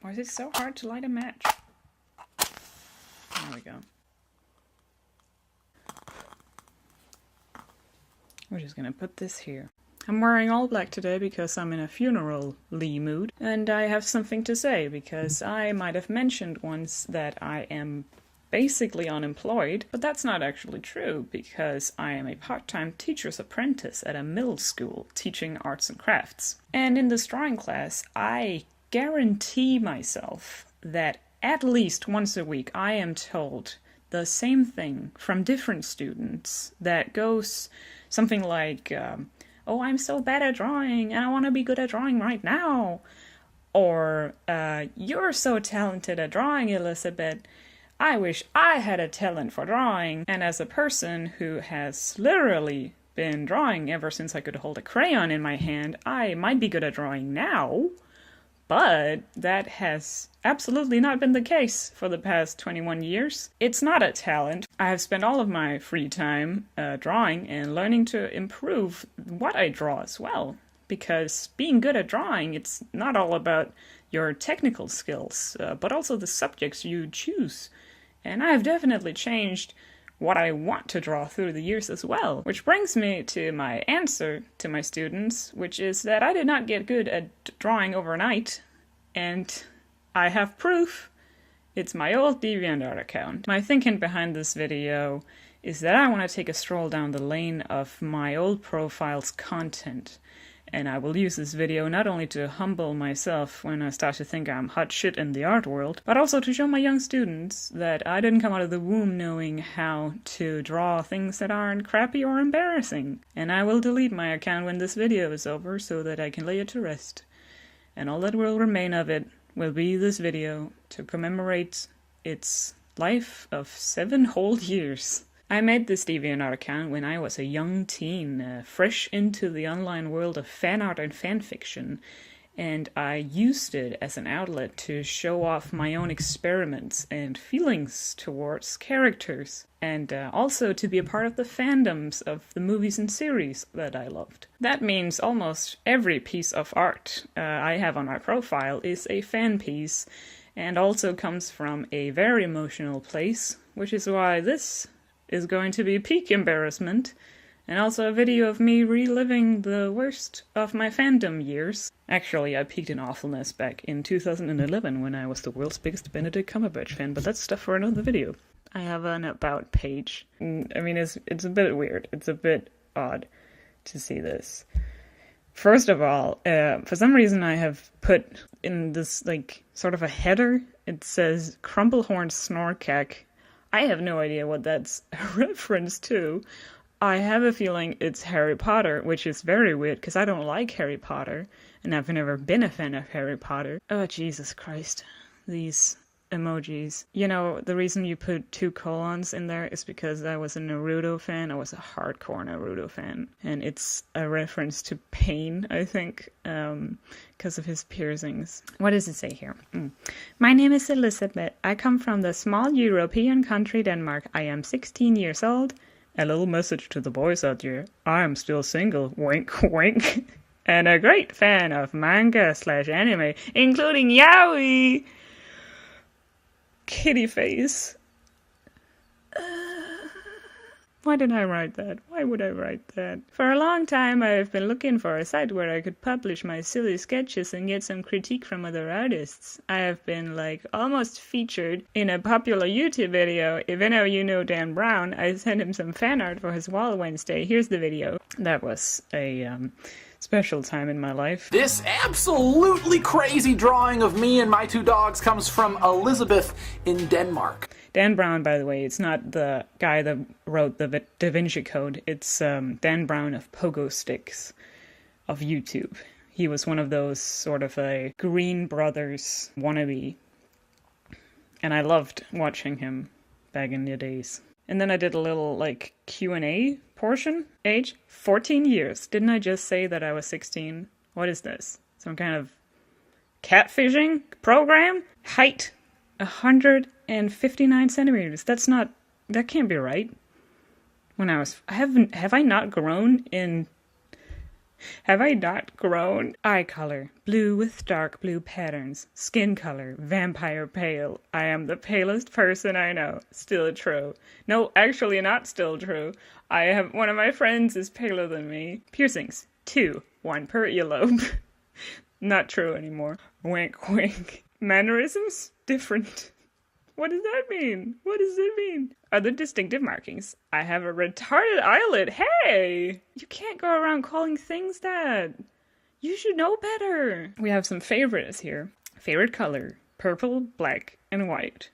Why is it so hard to light a match? There we go. We're just gonna put this here. I'm wearing all black today because I'm in a funeral-ly mood, and I have something to say because I might have mentioned once that I am basically unemployed, but that's not actually true because I am a part-time teacher's apprentice at a middle school teaching arts and crafts. And in this drawing class, I guarantee myself that at least once a week I am told the same thing from different students that goes something like, oh, I'm so bad at drawing and I want to be good at drawing right now. Or, you're so talented at drawing, Elizabeth. I wish I had a talent for drawing. And as a person who has literally been drawing ever since I could hold a crayon in my hand, I might be good at drawing now. But that has absolutely not been the case for the past 21 years. It's not a talent. I have spent all of my free time drawing and learning to improve what I draw as well. Because being good at drawing, it's not all about your technical skills, but also the subjects you choose. And I have definitely changed what I want to draw through the years as well. Which brings me to my answer to my students, which is that I did not get good at drawing overnight, and I have proof. It's my old DeviantArt account. My thinking behind this video is that I want to take a stroll down the lane of my old profile's content. And I will use this video not only to humble myself when I start to think I'm hot shit in the art world, but also to show my young students that I didn't come out of the womb knowing how to draw things that aren't crappy or embarrassing. And I will delete my account when this video is over so that I can lay it to rest. And all that will remain of it will be this video to commemorate its life of 7 whole years. I made this DeviantArt account when I was a young teen, fresh into the online world of fan art and fanfiction, and I used it as an outlet to show off my own experiments and feelings towards characters, and also to be a part of the fandoms of the movies and series that I loved. That means almost every piece of art I have on my profile is a fan piece, and also comes from a very emotional place, which is why this is going to be peak embarrassment, and also a video of me reliving the worst of my fandom years. Actually, I peaked in awfulness back in 2011 when I was the world's biggest Benedict Cumberbatch fan, but that's stuff for another video. I have an about page. I mean, it's a bit weird. It's a bit odd to see this. First of all, for some reason I have put in this, like, sort of a header, it says Crumplehorn Snorkack. I have no idea what that's a reference to. I have a feeling it's Harry Potter, which is very weird because I don't like Harry Potter, and I've never been a fan of Harry Potter. Oh, Jesus Christ. These emojis. You know, the reason you put 2 colons in there is because I was a Naruto fan. I was a hardcore Naruto fan. And it's a reference to pain, I think, because of his piercings. What does it say here? My name is Elizabeth. I come from the small European country Denmark. I am 16 years old. A little message to the boys out there. I am still single. Wink, wink. And a great fan of manga/anime, including yaoi. Kitty face. Why did I write that? Why would I write that? For a long time I have been looking for a site where I could publish my silly sketches and get some critique from other artists. I have been, like, almost featured in a popular YouTube video. If any of you know Dan Brown, I sent him some fan art for his Wall Wednesday. Here's the video. That was a special time in my life. This absolutely crazy drawing of me and my 2 dogs comes from Elizabeth in Denmark. Dan Brown, by the way, it's not the guy that wrote the Da Vinci Code. It's Dan Brown of Pogo Sticks of YouTube. He was one of those sort of a Green Brothers wannabe. And I loved watching him back in the days. And then I did a little, like, Q&A portion. Age, 14 years. Didn't I just say that I was 16? What is this? Some kind of catfishing program? Height, 159 centimeters. That can't be right. Have I not grown in Have I not grown? Eye color, blue with dark blue patterns. Skin color, vampire pale. I am the palest person I know. Still true. No, actually not still true. One of my friends is paler than me. Piercings, 2, 1 per earlobe. Not true anymore. Wink, wink. Mannerisms, different. What does that mean? What does it mean? Other distinctive markings. I have a retarded eyelid. Hey! You can't go around calling things that. You should know better. We have some favorites here. Favorite color. Purple, black, and white.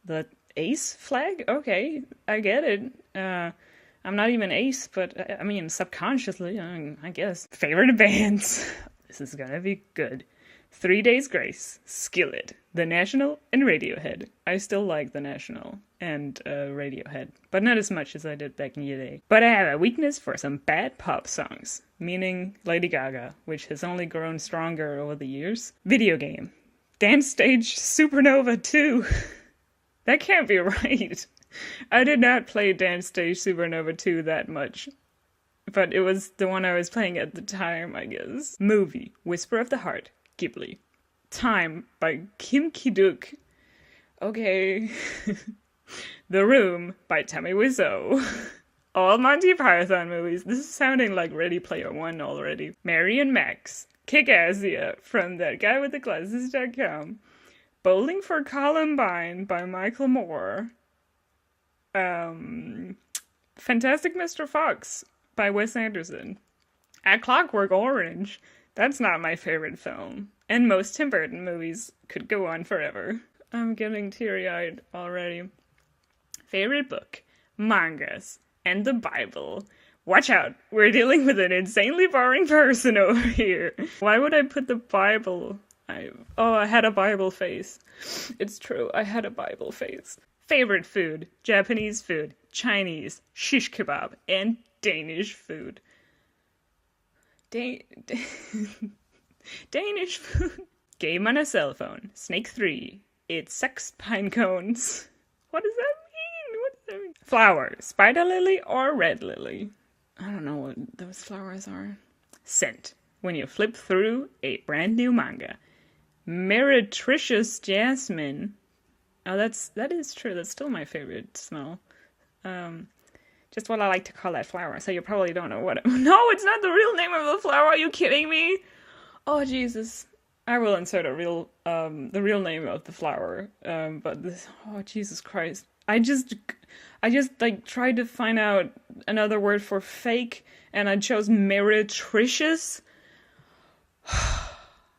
The ace flag? Okay, I get it. I'm not even ace, but I mean, subconsciously, I guess. Favorite bands. This is gonna be good. 3 Days Grace, Skillet, The National, and Radiohead. I still like The National and Radiohead, but not as much as I did back in the day. But I have a weakness for some bad pop songs, meaning Lady Gaga, which has only grown stronger over the years. Video game, Dance Stage Supernova 2. That can't be right. I did not play Dance Stage Supernova 2 that much. But it was the one I was playing at the time, I guess. Movie, Whisper of the Heart, Ghibli. Time by Kim Ki-duk. Okay. The Room by Tommy Wiseau. All Monty Python movies. This is sounding like Ready Player One already. Mary and Max. Kick-Assia from that guy with the glasses.com. Bowling for Columbine by Michael Moore. Fantastic Mr. Fox by Wes Anderson. A Clockwork Orange. That's not my favorite film. And most Tim Burton movies could go on forever. I'm getting teary-eyed already. Favorite book. Mangas. And the Bible. Watch out, we're dealing with an insanely boring person over here. Why would I put the Bible? I had a Bible face. It's true, I had a Bible face. Favorite food. Japanese food. Chinese. Shish kebab. And Danish food. Danish food. Game on a cell phone. Snake 3. It sucks pine cones. What does that mean? Flower. Spider lily or red lily? I don't know what those flowers are. Scent. When you flip through a brand new manga. Meretricious jasmine. Oh, that is true. That's still my favorite smell. Just what I like to call that flower, so you probably don't know what No, it's not the real name of the flower, are you kidding me? Oh, Jesus. I will insert the real name of the flower, but this, oh, Jesus Christ. I just, like, tried to find out another word for fake, and I chose meretricious.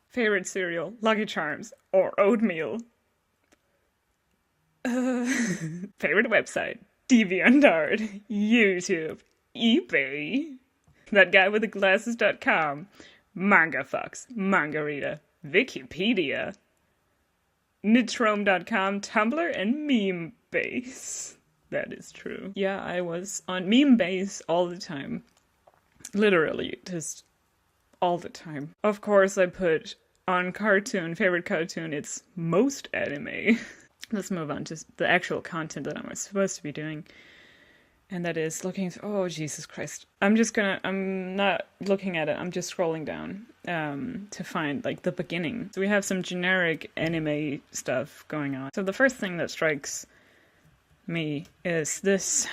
Favorite cereal, Lucky Charms, or oatmeal. Favorite website, deviantart, YouTube, eBay, that guy with the glasses.com, Manga Fox, Mangarita, Wikipedia, Nitrome.com, Tumblr, and Memebase. That is true. Yeah, I was on Memebase all the time. Literally, just all the time. Of course, I put on cartoon, favorite cartoon, it's most anime. Let's move on to the actual content that I'm supposed to be doing. And that is looking through, oh, Jesus Christ. I'm not looking at it, I'm just scrolling down to find, like, the beginning. So we have some generic anime stuff going on. So the first thing that strikes me is this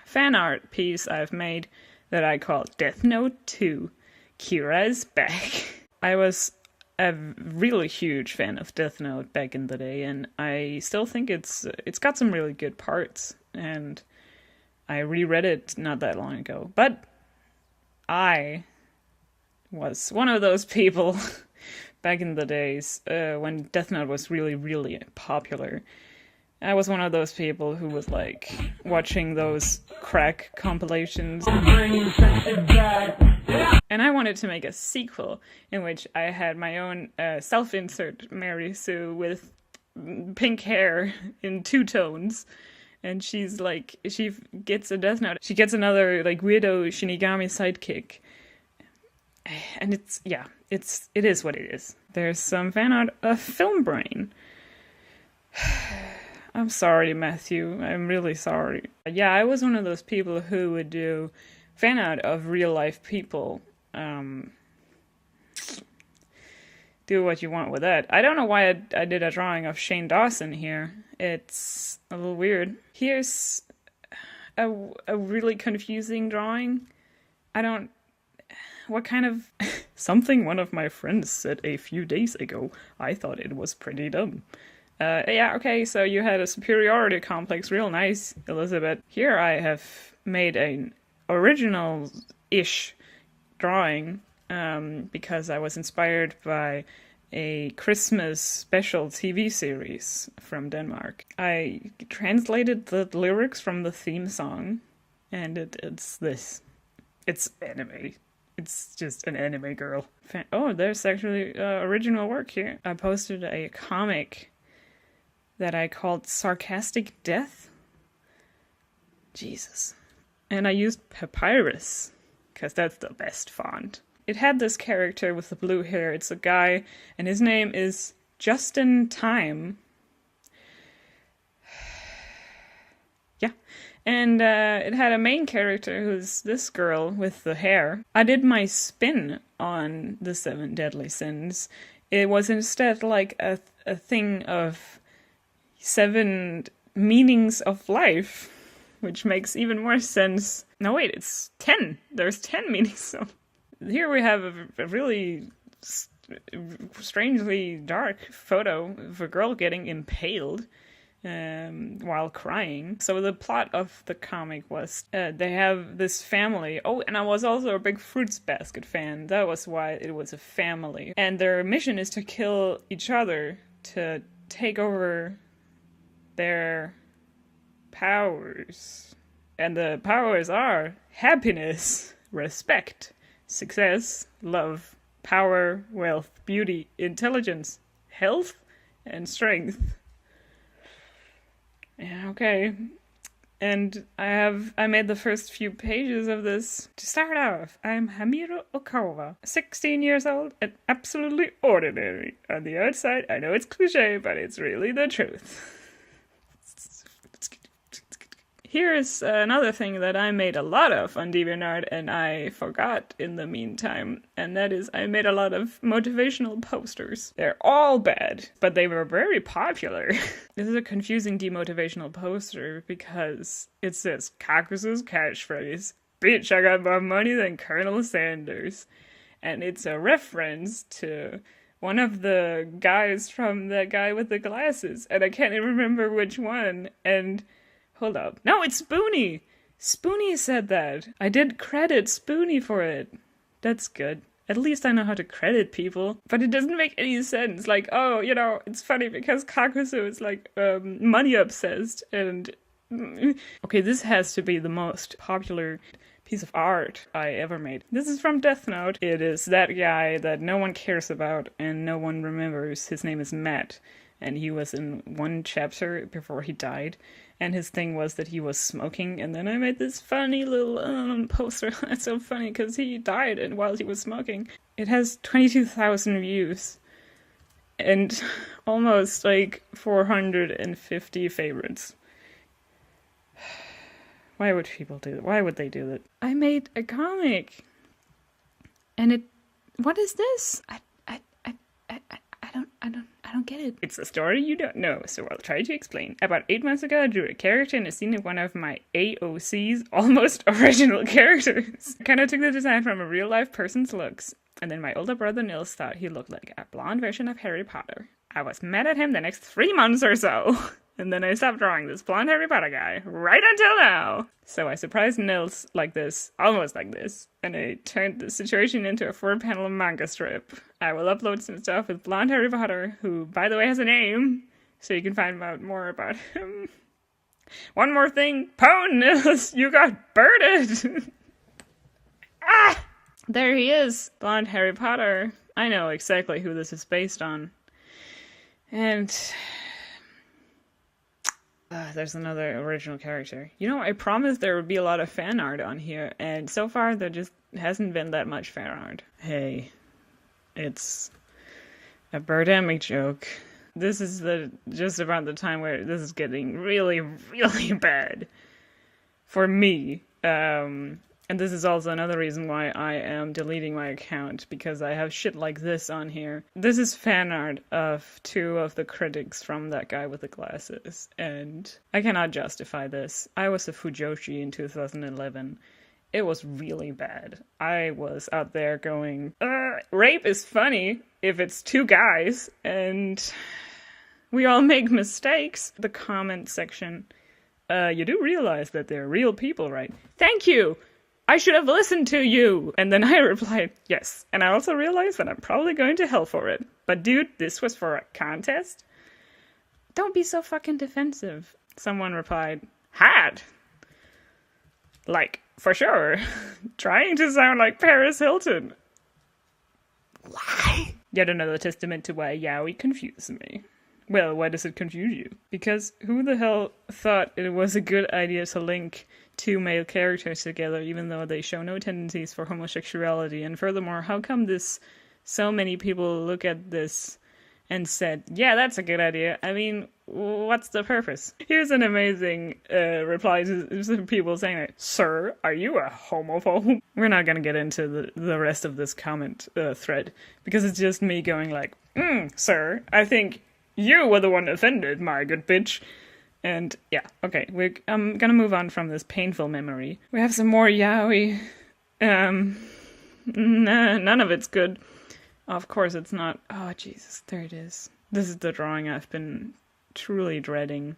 fan art piece I've made that I call Death Note 2, Kira's Back. I was a really huge fan of Death Note back in the day, and I still think it's got some really good parts, and I reread it not that long ago. But I was one of those people back in the days when Death Note was really, really popular. I was one of those people who was like watching those crack compilations. And I wanted to make a sequel in which I had my own self-insert Mary Sue with pink hair in 2 tones. And she's like, she gets a Death Note. She gets another like weirdo Shinigami sidekick. And it is what it is. There's some fan art of Film Brain. I'm sorry, Matthew. I'm really sorry. Yeah, I was one of those people who would do fan art of real life people do what you want with that. I don't know why I did a drawing of Shane Dawson here. It's a little weird. Here's a really confusing drawing. What kind of... Something one of my friends said a few days ago. I thought it was pretty dumb. Yeah, okay, so you had a superiority complex. Real nice, Elizabeth. Here I have made an original-ish drawing because I was inspired by a Christmas special TV series from Denmark. I translated the lyrics from the theme song, and it's this. It's anime. It's just an anime girl. Oh, there's actually original work here. I posted a comic that I called Sarcastic Death. Jesus. And I used Papyrus, because that's the best font. It had this character with the blue hair. It's a guy, and his name is Justin Time. Yeah. And it had a main character who's this girl with the hair. I did my spin on the 7 deadly sins. It was instead like a thing of 7 meanings of life, which makes even more sense. No, wait, it's 10. There's 10 meanings of... Here we have a really strangely dark photo of a girl getting impaled while crying. So the plot of the comic was they have this family. Oh, and I was also a big Fruits Basket fan. That was why it was a family. And their mission is to kill each other to take over their powers. And the powers are happiness, respect, success, love, power, wealth, beauty, intelligence, health, and strength. Yeah, okay. And I made the first few pages of this. To start off, I'm Hamiro Okawa, 16 years old and absolutely ordinary. On the outside, I know it's cliche, but it's really the truth. Here's another thing that I made a lot of on DeviantArt and I forgot in the meantime, and that is I made a lot of motivational posters. They're all bad, but they were very popular. This is a confusing demotivational poster because it says Caucasus catchphrase, "Bitch, I got more money than Colonel Sanders." And it's a reference to one of the guys from That Guy with the Glasses, and I can't even remember which one, and... Hold up. No, it's Spoonie! Spoonie said that. I did credit Spoonie for it. That's good. At least I know how to credit people. But it doesn't make any sense. Like, oh, you know, it's funny because Kakuzu is like money obsessed and... Okay, this has to be the most popular piece of art I ever made. This is from Death Note. It is that guy that no one cares about and no one remembers. His name is Matt. And he was in one chapter before he died. And his thing was that he was smoking. And then I made this funny little poster. It's so funny because he died and while he was smoking. It has 22,000 views. And almost like 450 favorites. Why would people do that? Why would they do that? I made a comic. And it... What is this? I don't get it. It's a story you don't know, so I'll try to explain. About 8 months ago, I drew a character in a scene of one of my AOC's almost original characters. I kind of took the design from a real-life person's looks, and then my older brother Nils thought he looked like a blonde version of Harry Potter. I was mad at him the next 3 months or so, and then I stopped drawing this blonde Harry Potter guy, right until now. So I surprised Nils like this, almost like this, and I turned the situation into a 4-panel manga strip. I will upload some stuff with blonde Harry Potter, who, by the way, has a name, so you can find out more about him. One more thing, Pwn Nils, you got birded! Ah! There he is, blonde Harry Potter. I know exactly who this is based on. And... there's another original character. You know, I promised there would be a lot of fan art on here, and so far there just hasn't been that much fan art. Hey, it's a Birdemic joke. This is just about the time where this is getting really, really bad. For me. And this is also another reason why I am deleting my account, because I have shit like this on here. This is fan art of 2 of the critics from that guy with the glasses, and I cannot justify this. I was a Fujoshi in 2011. It was really bad. I was out there going, rape is funny if it's 2 guys, and we all make mistakes. The comment section, you do realize that they're real people, right? Thank you! I should have listened to you! And then I replied, yes. And I also realized that I'm probably going to hell for it. But dude, this was for a contest? Don't be so fucking defensive. Someone replied, had. Like, for sure. Trying to sound like Paris Hilton. Why? Yet another testament to why yaoi confuses me. Well, why does it confuse you? Because who the hell thought it was a good idea to link 2 male characters together even though they show no tendencies for homosexuality? And furthermore, how come so many people look at this and said, yeah, that's a good idea. I mean, what's the purpose? Here's an amazing reply to some people saying that, sir, are you a homophobe? We're not gonna get into the rest of this comment thread, because it's just me going like, sir, I think you were the one offended, my good bitch. And yeah, okay, I'm gonna move on from this painful memory. We have some more yaoi. None of it's good. Of course it's not. Oh, Jesus, there it is. This is the drawing I've been truly dreading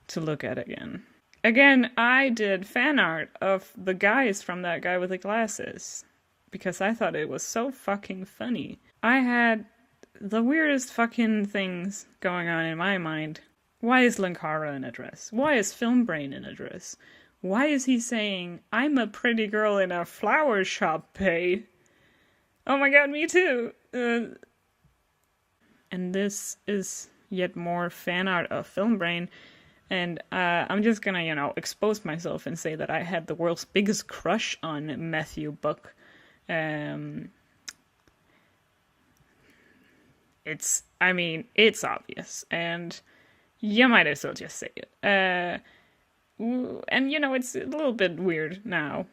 to look at again. Again, I did fan art of the guys from that guy with the glasses, because I thought it was so fucking funny. I had the weirdest fucking things going on in my mind. Why is Lankara in a dress? Why is Filmbrain in a dress? Why is he saying, I'm a pretty girl in a flower shop, hey? Oh my god, me too! And this is yet more fan art of Filmbrain, and I'm just gonna, expose myself and say that I had the world's biggest crush on Matthew Buck. It's obvious, and you might as well just say it. And it's a little bit weird now.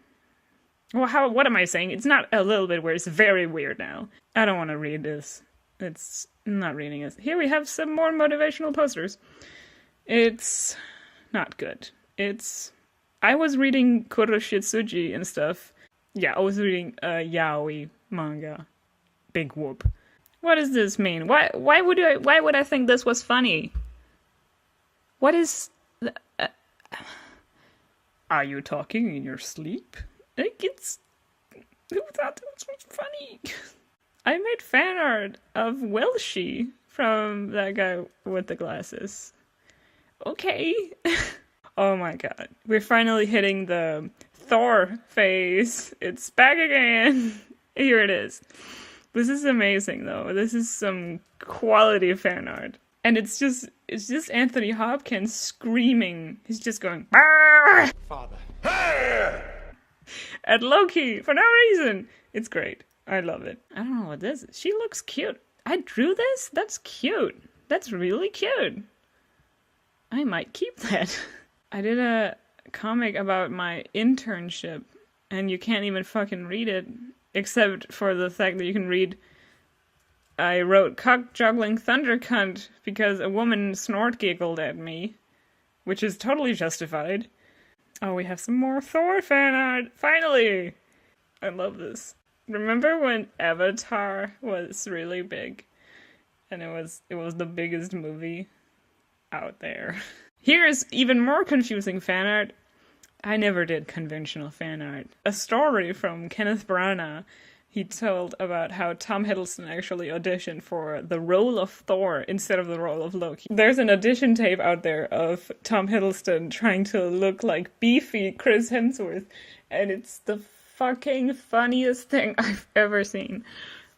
Well, what am I saying? It's not a little bit weird, it's very weird now. I don't want to read this. It's not reading it. Here we have some more motivational posters. It's not good. I was reading Kuroshitsuji and stuff. Yeah, I was reading yaoi manga. Big whoop. What does this mean? Why would I think this was funny? What is... Are you talking in your sleep? Who thought this was funny? I made fan art of Welshie from that guy with the glasses. Okay. Oh my god. We're finally hitting the Thor phase. It's back again. Here it is. This is amazing though. This is some quality fan art. And it's just Anthony Hopkins screaming. He's just going, "Arr!" Father. At Loki for no reason. It's great. I love it. I don't know what this is. She looks cute. I drew this? That's cute. That's really cute. I might keep that. I did a comic about my internship, and you can't even fucking read it, except for the fact that you can read, I wrote cock-juggling thunder cunt because a woman snort giggled at me, which is totally justified. Oh, we have some more Thor fan art! Finally! I love this. Remember when Avatar was really big? And it was the biggest movie out there. Here's even more confusing fan art. I never did conventional fan art. A story from Kenneth Branagh. He told about how Tom Hiddleston actually auditioned for the role of Thor instead of the role of Loki. There's an audition tape out there of Tom Hiddleston trying to look like beefy Chris Hemsworth, and it's the fucking funniest thing I've ever seen.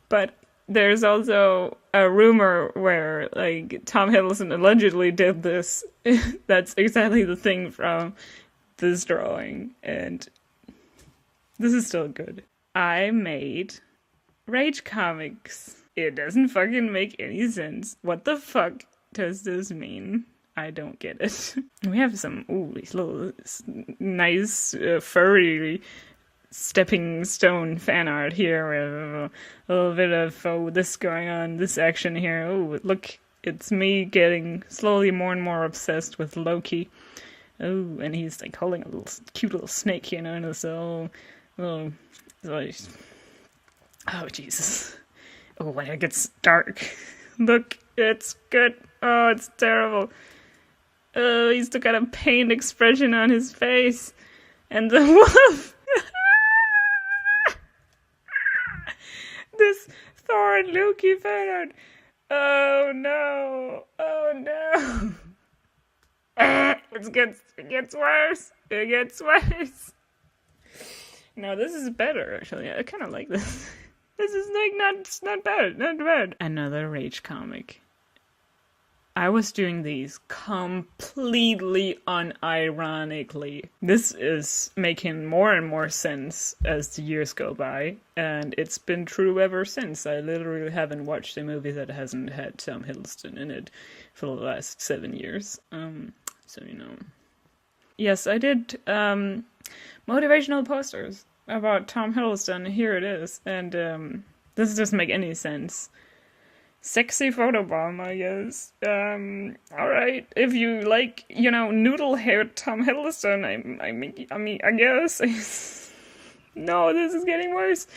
But there's also a rumor where, like, Tom Hiddleston allegedly did this. That's exactly the thing from this drawing, and this is still good. I made Rage Comics. It doesn't fucking make any sense. What the fuck does this mean? I don't get it. We have some, these little nice, furry stepping stone fan art here with a little bit of this going on, this action here. Oh, look, it's me getting slowly more and more obsessed with Loki. Oh, and he's like holding a little cute little snake, you know, and it's oh, Jesus. Oh, when it gets dark. Look, it's good. Oh, it's terrible. Oh, he's still got a pained expression on his face. And the wolf. This Thor and Loki fan. Oh no. Oh no. It gets worse. It gets worse. No, this is better, actually. I kind of like this. This is like not bad. Another rage comic. I was doing these completely unironically. This is making more and more sense as the years go by, and it's been true ever since. I literally haven't watched a movie that hasn't had Tom Hiddleston in it for the last 7 years. So you know. Yes, I did motivational posters about Tom Hiddleston. Here it is, and this doesn't make any sense. Sexy photobomb, I guess. Alright, if you like, you know, noodle-haired Tom Hiddleston, I mean, I guess. No, this is getting worse.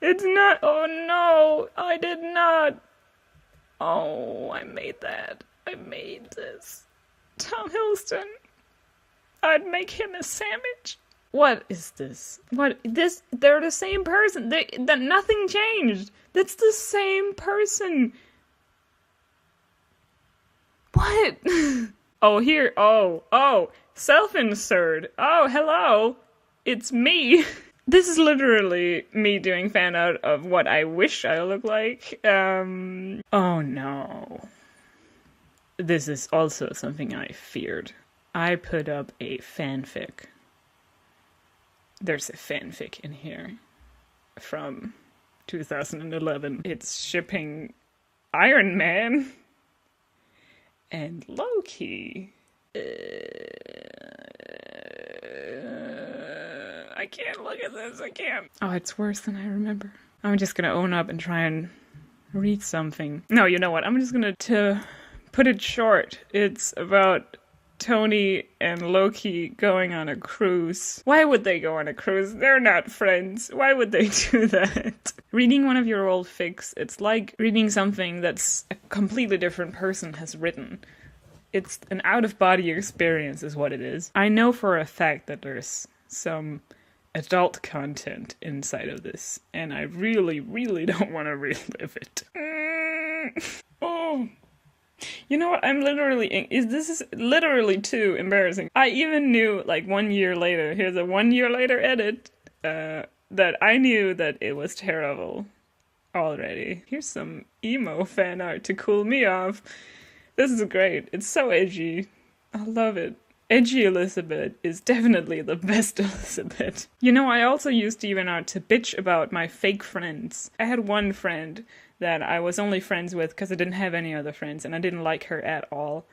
It's not. Oh no, I did not. Oh, I made that. I made this. Tom Hiddleston. I'd make him a sandwich. What is this? They're the same person. Nothing changed. That's the same person. What? Oh, here. Oh. Self-insert. Oh, hello. It's me. This is literally me doing fan art of what I wish I look like. Oh no. This is also something I feared. I put up a fanfic. There's a fanfic in here from 2011. It's shipping Iron Man and Loki. I can't look at this. I can't. Oh, it's worse than I remember. I'm just gonna own up and try and read something. No, you know what? I'm just gonna, to put it short, it's about Tony and Loki going on a cruise. Why would they go on a cruise? They're not friends. Why would they do that? Reading one of your old fics, it's like reading something that's a completely different person has written. It's an out-of-body experience is what it is. I know for a fact that there's some adult content inside of this, and I really, really don't want to relive it. Oh. You know what, this is literally too embarrassing. I even knew, like 1 year later, here's a 1 year later edit, that I knew that it was terrible already. Here's some emo fan art to cool me off. This is great. It's so edgy. I love it. Edgy Elizabeth is definitely the best Elizabeth. You know, I also used DeviantArt to bitch about my fake friends. I had one friend that I was only friends with because I didn't have any other friends and I didn't like her at all.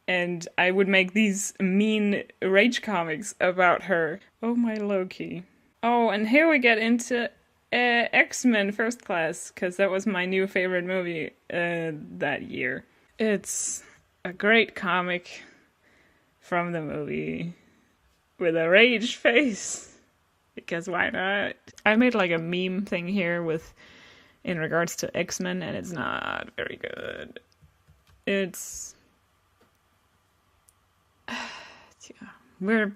And I would make these mean rage comics about her. Oh my Loki. Oh, and here we get into X-Men First Class, because that was my new favorite movie that year. It's a great comic from the movie with a rage face, because why not? I made like a meme thing here in regards to X-Men, and it's not very good. It's yeah, we're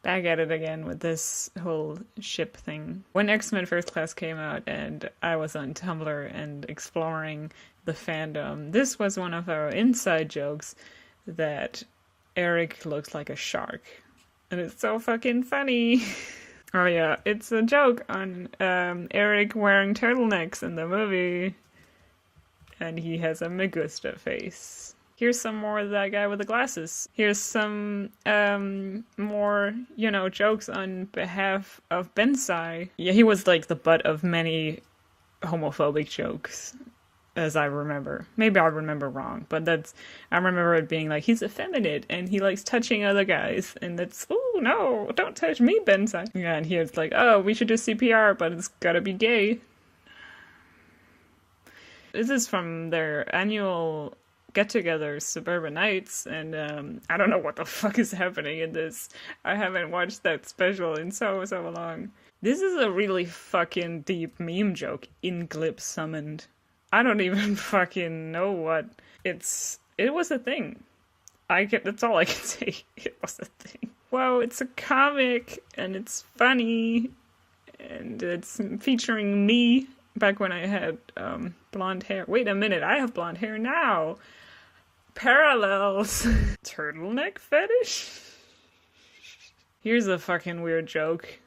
back at it again with this whole ship thing. When X-Men First Class came out and I was on Tumblr and exploring the fandom, this was one of our inside jokes that Erik looks like a shark. And it's so fucking funny. Oh yeah, it's a joke on Erik wearing turtlenecks in the movie. And he has a Megusta face. Here's some more of that guy with the glasses. Here's some more, jokes on behalf of Bensai. Yeah, he was like the butt of many homophobic jokes as I remember. Maybe I remember wrong, but I remember it being like, he's effeminate and he likes touching other guys, and that's, oh no, don't touch me, Bensai. Yeah, and here it's like, oh, we should do CPR, but it's gotta be gay. This is from their annual get-together, Suburban Nights, and I don't know what the fuck is happening in this. I haven't watched that special in so long. This is a really fucking deep meme joke, Inglip summoned. I don't even fucking know what it was a thing. That's all I can say. It was a thing. Wow, it's a comic, and it's funny, and it's featuring me back when I had blonde hair. Wait a minute, I have blonde hair now. Parallels. Turtleneck fetish? Here's a fucking weird joke.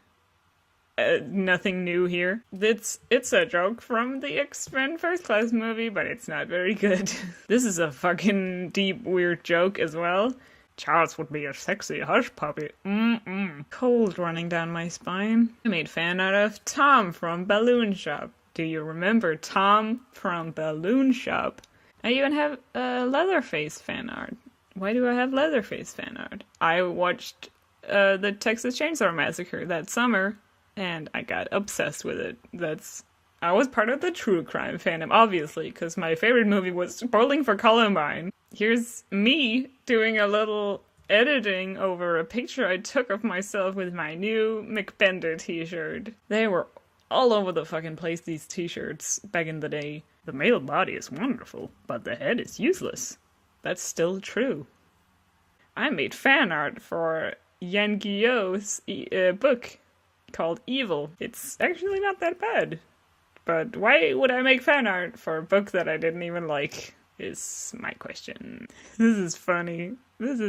Nothing new here. It's a joke from the X-Men First Class movie, but it's not very good. This is a fucking deep, weird joke as well. Charles would be a sexy hush puppy. Cold running down my spine. I made fan art of Tom from Balloon Shop. Do you remember Tom from Balloon Shop? I even have Leatherface fan art. Why do I have Leatherface fan art? I watched the Texas Chainsaw Massacre that summer, and I got obsessed with it. I was part of the true crime fandom, obviously, because my favorite movie was Bowling for Columbine. Here's me doing a little editing over a picture I took of myself with my new McBender t-shirt. They were all over the fucking place, these t-shirts, back in the day. The male body is wonderful, but the head is useless. That's still true. I made fan art for Yan Guillau's book called Evil. It's actually not that bad. But why would I make fan art for a book that I didn't even like, is my question. This is funny. This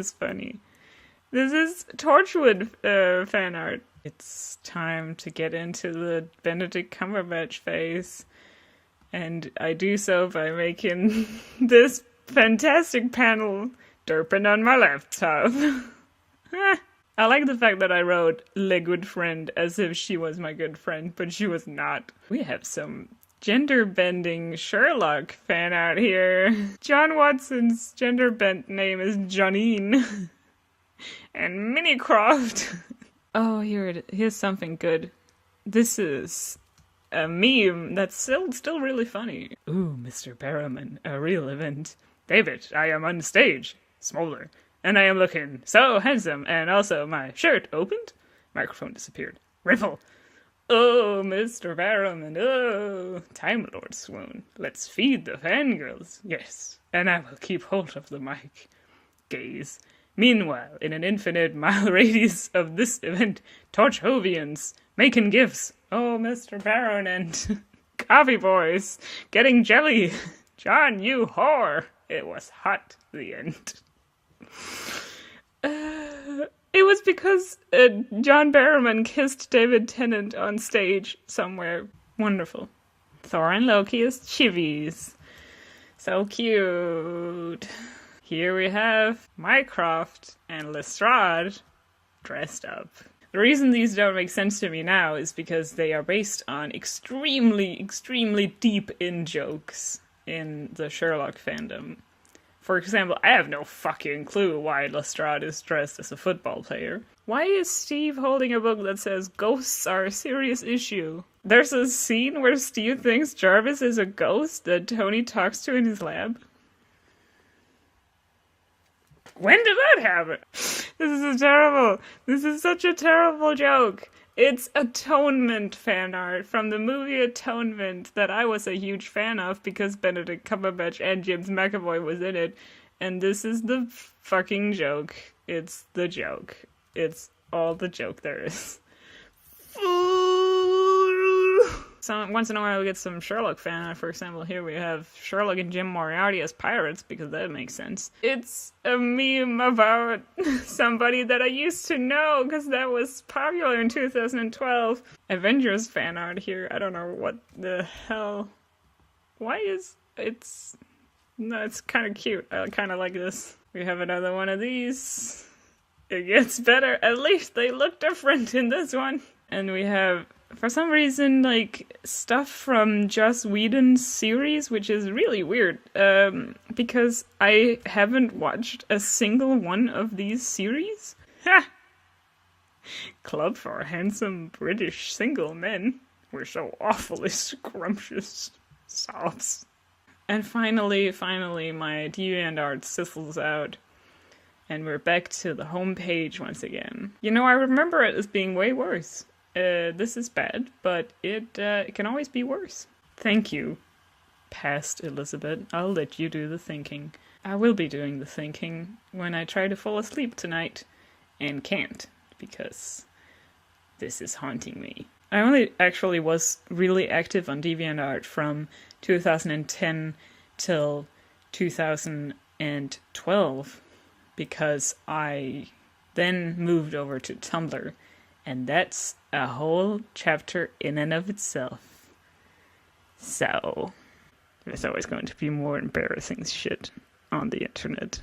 is Torchwood fan art. It's time to get into the Benedict Cumberbatch phase. And I do so by making this fantastic panel derping on my laptop. I like the fact that I wrote "Le Good Friend" as if she was my good friend, but she was not. We have some gender-bending Sherlock fan art here. John Watson's gender-bent name is Janine. And Minnicroft. Oh, here's something good. This is a meme that's still really funny. Ooh, Mr. Barrowman, a real event. David, I am on stage. Smaller. And I am looking so handsome, and also my shirt opened. Microphone disappeared. Ripple. Oh, Mr. Barrowman, oh. Time Lord swoon. Let's feed the fangirls. Yes, and I will keep hold of the mic. Gaze. Meanwhile, in an infinite mile radius of this event, Torchhovians making gifts. Oh, Mr. Barron and Coffee Boys getting jelly. John, you whore. It was hot. The end. It was because John Barrowman kissed David Tennant on stage somewhere. Wonderful. Thor and Loki as chivies. So cute. Here we have Mycroft and Lestrade dressed up. The reason these don't make sense to me now is because they are based on extremely, extremely deep in-jokes in the Sherlock fandom. For example, I have no fucking clue why Lestrade is dressed as a football player. Why is Steve holding a book that says ghosts are a serious issue? There's a scene where Steve thinks Jarvis is a ghost that Tony talks to in his lab. When did that happen? This is such a terrible joke. It's Atonement fan art from the movie Atonement that I was a huge fan of because Benedict Cumberbatch and James McAvoy was in it. And this is the fucking joke. It's the joke. It's all the joke there is. So once in a while we get some Sherlock fan art. For example, here we have Sherlock and Jim Moriarty as pirates, because that makes sense. It's a meme about somebody that I used to know, because that was popular in 2012. Avengers fan art here. I don't know what the hell. No, it's kind of cute. I kind of like this. We have another one of these. It gets better. At least they look different in this one. And we have for some reason, like, stuff from Joss Whedon's series, which is really weird, because I haven't watched a single one of these series. Ha! Club for handsome British single men. We're so awfully scrumptious. Sobs. And finally, my deviantart sizzles out. And we're back to the home page once again. You know, I remember it as being way worse. This is bad, but it can always be worse. Thank you, past Elizabeth. I'll let you do the thinking. I will be doing the thinking when I try to fall asleep tonight. And can't, because this is haunting me. I only actually was really active on DeviantArt from 2010 till 2012, because I then moved over to Tumblr, and that's a whole chapter in and of itself. So, there's always going to be more embarrassing shit on the internet.